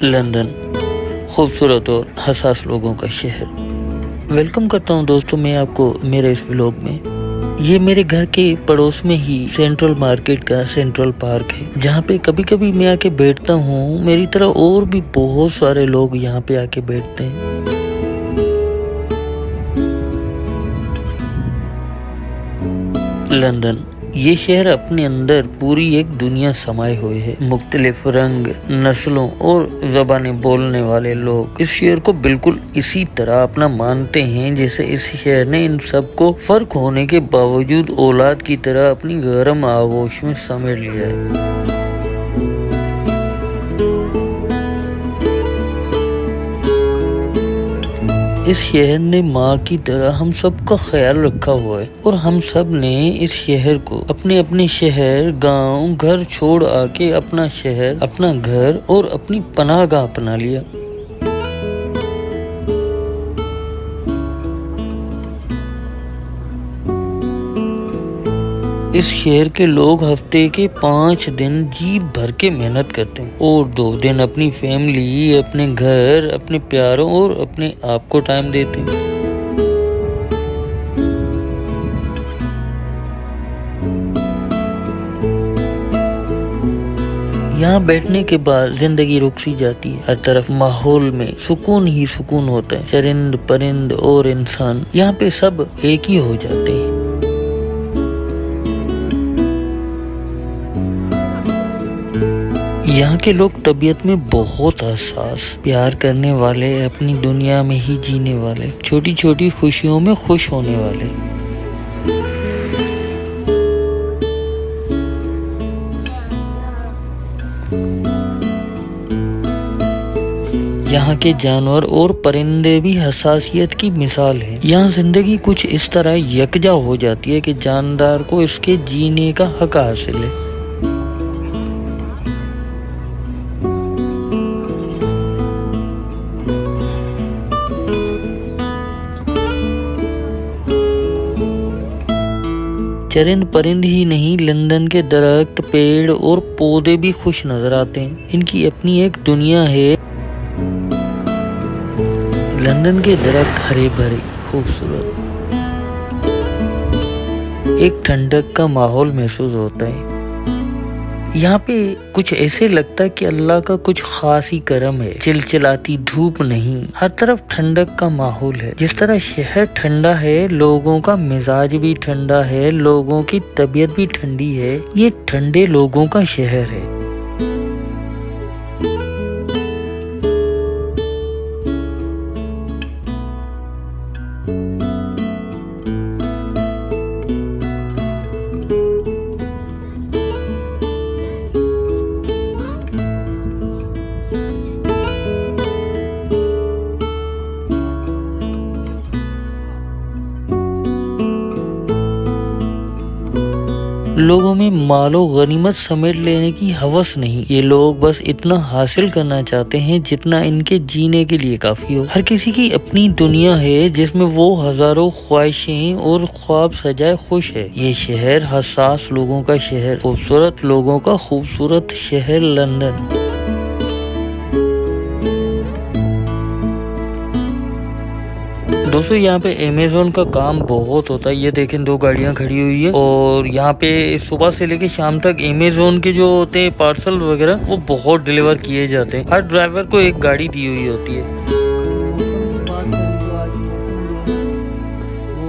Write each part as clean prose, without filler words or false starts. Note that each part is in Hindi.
लंदन, खूबसूरत और हसास लोगों का शहर। वेलकम करता हूं दोस्तों मैं आपको मेरे इस व्लॉग में। ये मेरे घर के पड़ोस में ही सेंट्रल मार्केट का सेंट्रल पार्क है, जहाँ पे कभी कभी मैं आके बैठता हूँ। मेरी तरह और भी बहुत सारे लोग यहाँ पे आके बैठते हैं। लंदन, ये शहर अपने अंदर पूरी एक दुनिया समाये हुए है। मुख्तलिफ रंग, नस्लों और ज़बानें बोलने वाले लोग इस शहर को बिल्कुल इसी तरह अपना मानते हैं जैसे इस शहर ने इन सबको फर्क होने के बावजूद औलाद की तरह अपनी गर्म आगोश में समेट लिया है। इस शहर ने माँ की तरह हम सबका ख्याल रखा हुआ है और हम सब ने इस शहर को अपने अपने शहर, गांव, घर छोड़ आके अपना शहर, अपना घर और अपनी पनाहगाह अपना लिया। इस शहर के लोग हफ्ते के 5 दिन जी भर के मेहनत करते हैं और 2 दिन अपनी फैमिली, अपने घर, अपने प्यारों और अपने आप को टाइम देते हैं। यहाँ बैठने के बाद जिंदगी रुक सी जाती है। हर तरफ माहौल में सुकून ही सुकून होता है। चरिंद परिंद और इंसान यहाँ पे सब एक ही हो जाते हैं। यहाँ के लोग तबीयत में बहुत हसास, प्यार करने वाले, अपनी दुनिया में ही जीने वाले, छोटी छोटी खुशियों में खुश होने वाले। यहाँ के जानवर और परिंदे भी हसासियत की मिसाल हैं। यहाँ जिंदगी कुछ इस तरह यकजा हो जाती है कि जानदार को इसके जीने का हक हासिल है। चरिंद परिंद ही नहीं, लंदन के दरख्त, पेड़ और पौधे भी खुश नजर आते हैं। इनकी अपनी एक दुनिया है। लंदन के दरख्त हरे भरे, खूबसूरत, एक ठंडक का माहौल महसूस होता है। यहाँ पे कुछ ऐसे लगता है कि अल्लाह का कुछ खास ही करम है। चिलचिलाती धूप नहीं, हर तरफ ठंडक का माहौल है। जिस तरह शहर ठंडा है, लोगों का मिजाज भी ठंडा है, लोगों की तबीयत भी ठंडी है। ये ठंडे लोगों का शहर है। लोगों में मालो गनीमत समेट लेने की हवस नहीं। ये लोग बस इतना हासिल करना चाहते हैं जितना इनके जीने के लिए काफी हो। हर किसी की अपनी दुनिया है जिसमें वो हजारों ख्वाहिशें और ख्वाब सजाए खुश है। ये शहर हसास लोगों का शहर, खूबसूरत लोगों का खूबसूरत शहर लंदन। दोस्तों यहाँ पे अमेज़न का काम बहुत होता है। ये देखें 2 गाड़ियाँ खड़ी हुई है और यहाँ पे सुबह से लेके शाम तक अमेज़न के जो होते हैं पार्सल वगैरह वो बहुत डिलीवर किए जाते हैं। हर ड्राइवर को एक गाड़ी दी हुई होती है।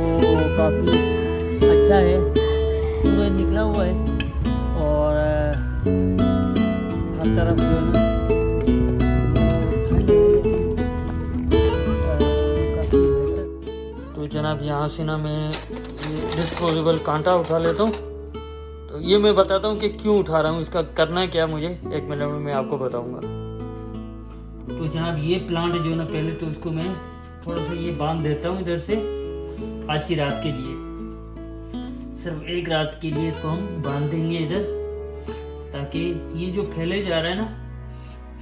वो काफी अच्छा है, सूरज निकला हुआ है और हर तरफ जो है जनाब, यहाँ से ना मैं डिस्पोजेबल कांटा उठा लेता हूँ। तो ये मैं बताता हूँ कि क्यों उठा रहा हूँ, इसका करना क्या मुझे 1 मिनट में मैं आपको बताऊँगा। तो जनाब ये प्लांट जो है ना, पहले तो इसको मैं थोड़ा सा ये बांध देता हूँ इधर से। आज की रात के लिए, सिर्फ 1 रात के लिए इसको हम बांध देंगे इधर, ताकि ये जो फैले जा रहा है ना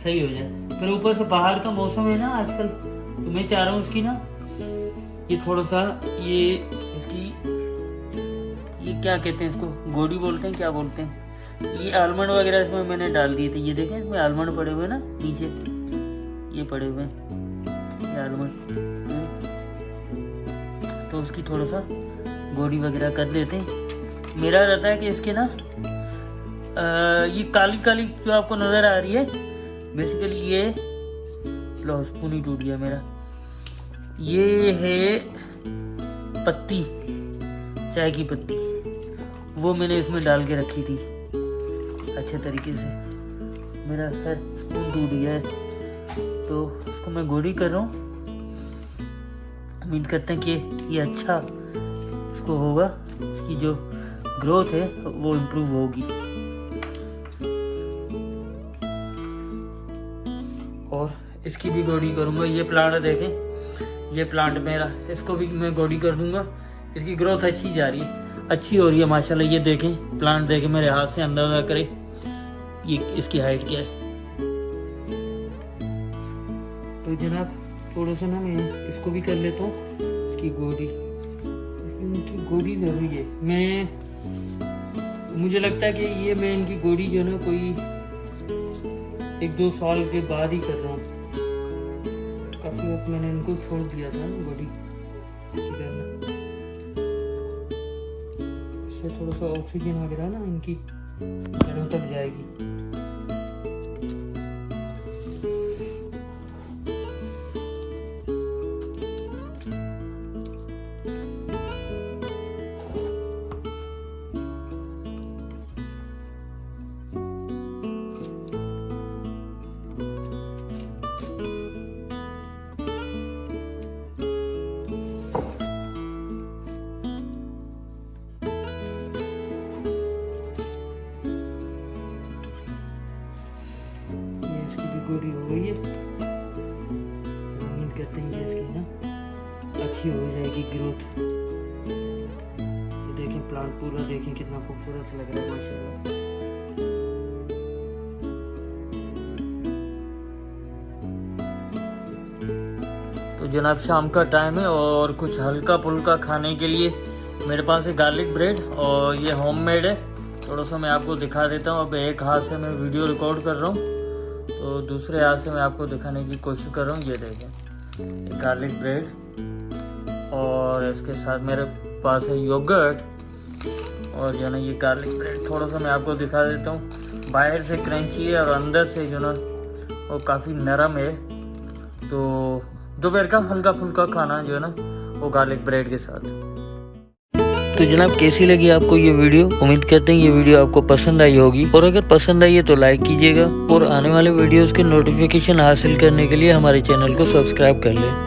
सही हो जाए। फिर ऊपर से बाहर का मौसम है ना आजकल, तो मैं चाह रहा हूँ इसकी ना ये थोड़ा सा ये इसकी ये क्या कहते हैं, इसको गोड़ी बोलते हैं, क्या बोलते हैं, ये आलमंड वगैरह इसमें मैंने डाल दिए थे। ये देखें इसमें आलमंड पड़े हुए ना नीचे, ये पड़े हुए ये आलमंड, तो उसकी थोड़ा सा गोड़ी वगैरह कर देते हैं। मेरा रहता है कि इसके ना ये काली काली जो आपको नज़र आ रही है, बेसिकली ये लो स्पून ही टूट गया मेरा, ये है पत्ती, चाय की पत्ती, वो मैंने इसमें डाल के रखी थी अच्छे तरीके से। मेरा खैर स्पून टूट गया है, तो उसको मैं गोड़ी कर रहा हूँ। उम्मीद करते हैं कि ये अच्छा इसको होगा, इसकी जो ग्रोथ है वो इम्प्रूव होगी। और इसकी भी गोड़ी करूँगा। ये प्लांट देखें, ये प्लांट मेरा, इसको भी मैं गोड़ी कर दूँगा। इसकी ग्रोथ अच्छी जा रही है, अच्छी हो रही है माशाल्लाह। ये देखें प्लांट देखें, मेरे हाथ से अंदाजा करें ये इसकी हाइट क्या है। तो जनाब थोड़ा सा ना मैं इसको भी कर लेता हूँ, इसकी गोड़ी, इनकी गोड़ी जरूरी है। मुझे लगता है कि ये मैं इनकी गोड़ी जो है ना कोई 1-2 साल के बाद ही कर रहा हूँ। काफी वक्त मैंने इनको छोड़ दिया था ना गोड़ी करना, इससे थोड़ा सा ऑक्सीजन वगैरह ना इनकी जड़ों तक जाएगी। गोड़ी हो गई है, उम्मीद करते हैं कि इसकी ना अच्छी हो जाएगी ग्रोथ। ये देखें प्लांट पूरा, देखें कितना खूबसूरत लग रहा है माशाल्लाह। तो जनाब शाम का टाइम है और कुछ हल्का फुल्का खाने के लिए मेरे पास है गार्लिक ब्रेड, और ये होममेड है। थोड़ा सा मैं आपको दिखा देता हूँ। अब एक हाथ से मैं वीडियो रिकॉर्ड कर रहा हूँ, तो दूसरे हाथ से मैं आपको दिखाने की कोशिश कर रहा हूँ। ये देखें गार्लिक ब्रेड, और इसके साथ मेरे पास है योगर्ट, और जो ना ये गार्लिक ब्रेड थोड़ा सा मैं आपको दिखा देता हूँ। बाहर से क्रंची है और अंदर से जो ना वो काफ़ी नरम है। तो दोपहर का हल्का फुल्का खाना जो है ना वो गार्लिक ब्रेड के साथ। तो जनाब कैसी लगी आपको ये वीडियो? उम्मीद करते हैं ये वीडियो आपको पसंद आई होगी, और अगर पसंद आई है तो लाइक कीजिएगा, और आने वाले वीडियोस के नोटिफिकेशन हासिल करने के लिए हमारे चैनल को सब्सक्राइब कर लें।